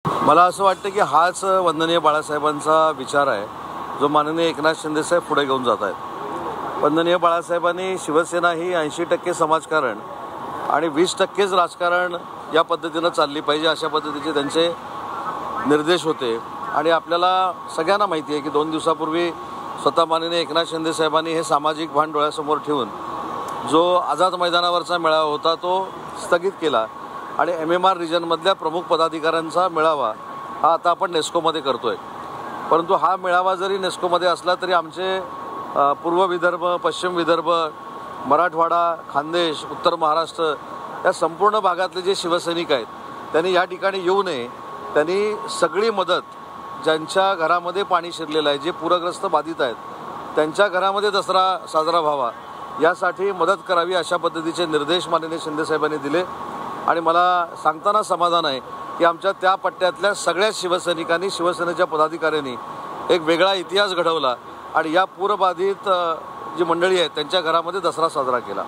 मला असं वाटतं की हाच वंदनीय बाळासाहेबांचा विचार आहे जो माननीय एकनाथ शिंदेसाहेब पुढे घेऊन जात आहेत. वंदनीय बाळासाहेबांनी शिवसेना ही 80% समाजकारण आणि 20%च राजकारण या पद्धतीनं चालली पाहिजे अशा पद्धतीचे त्यांचे निर्देश होते. आणि आपल्याला सगळ्यांना माहिती आहे की 2 दिवसापूर्वी स्वतः माननीय एकनाथ शिंदेसाहेबांनी हे सामाजिक भान डोळ्यासमोर ठेवून जो आझाद मैदानावरचा मेळावा होता तो स्थगित केला आणि MMR रिजनमधल्या प्रमुख पदाधिकाऱ्यांचा मेळावा हा आता आपण नेस्कोमध्ये करतोय. परंतु हा मेळावा जरी नेस्कोमध्ये असला तरी आमचे पूर्व विदर्भ, पश्चिम विदर्भ, मराठवाडा, खानदेश, उत्तर महाराष्ट्र या संपूर्ण भागातले जे शिवसैनिक आहेत त्यांनी या ठिकाणी येऊ नये. त्यांनी सगळी मदत ज्यांच्या घरामध्ये पाणी शिरलेलं आहे, जे पूरग्रस्त बाधित आहेत त्यांच्या घरामध्ये दसरा साजरा व्हावा यासाठी मदत करावी अशा पद्धतीचे निर्देश माननीय शिंदेसाहेबांनी दिले. आणि मला सांगताना समाधान आहे की आमच्या त्या पट्ट्यातल्या सगळ्या शिवसैनिकांनी, शिवसेनेच्या पदाधिकाऱ्यांनी एक वेगळा इतिहास घडवला आणि या पूरबाधित जी मंडळी आहेत त्यांच्या घरामध्ये दसरा साजरा केला.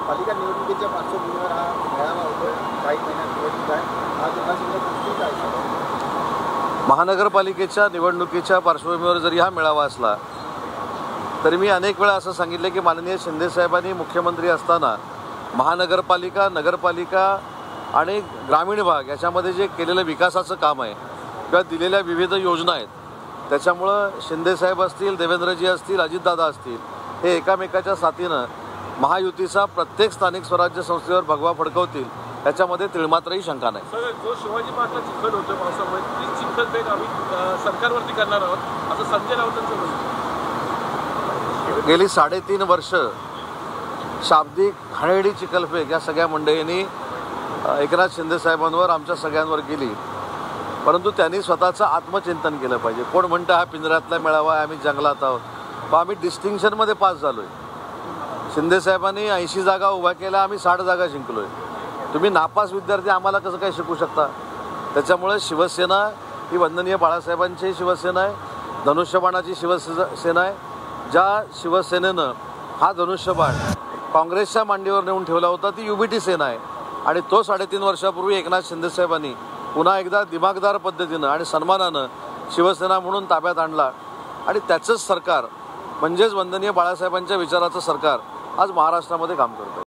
पालिका निवडणुकीच्या पार्श्वभूमीवर हा मेळावा होतो. काही महिन्यात निवडणूक आहे. महानगरपालिकेच्या निवडणुकीच्या पार्श्वभूमीवर जरी हा मेळावा असला तरी मी अनेक वेळा असं सांगितलं की माननीय शिंदेसाहेबांनी मुख्यमंत्री असताना महानगरपालिका, नगरपालिका आणि ग्रामीण भाग याच्यामध्ये जे केलेलं विकासाचं काम आहे किंवा दिलेल्या विविध योजना आहेत त्याच्यामुळं शिंदेसाहेब असतील, देवेंद्रजी असतील, अजितदादा असतील हे एकामेकाच्या साथीनं महायुतीचा प्रत्येक स्थानिक स्वराज्य संस्थेवर भगवा फडकवतील याच्यामध्ये तिळमात्रही शंका नाही. सर, जो शिवाजी पार्कला चिखल होतं पावसामुळे ती चिखल पेट आम्ही सरकारवरती करणार आहोत असं संजय राऊतांचं म्हणणं. गेली 3.5 वर्ष शाब्दिक घाणेरडी चिखलफेक या सगळ्या मंडळींनी एकनाथ शिंदेसाहेबांवर, आमच्या सगळ्यांवर केली. परंतु त्यांनी स्वतःचं आत्मचिंतन केलं पाहिजे. कोण म्हणतं हा पिंजऱ्यातला मेळावा आहे, आम्ही जंगलात आहोत. पण आम्ही डिस्टिंक्शनमध्ये पास झालो आहे. शिंदेसाहेबांनी 80 जागा उभ्या केल्या, आम्ही 60 जागा जिंकलो आहे. तुम्ही नापास विद्यार्थी आम्हाला कसं काय शिकू शकता? त्याच्यामुळे शिवसेना ही वंदनीय बाळासाहेबांची शिवसेना आहे, धनुष्यबाणाची शिवसेना आहे. ज्या शिवसेनेनं हा धनुष्यबाण काँग्रेसच्या मांडीवर नेऊन ठेवला होता ती UBT सेना आहे. आणि तो 3.5 वर्षापूर्वी एकनाथ शिंदेसाहेबांनी पुन्हा एकदा दिमागदार पद्धतीनं आणि सन्मानानं शिवसेना म्हणून ताब्यात आणला. आणि त्याचंच सरकार म्हणजेच वंदनीय बाळासाहेबांच्या विचाराचं सरकार आज महाराष्ट्रामध्ये काम करतं.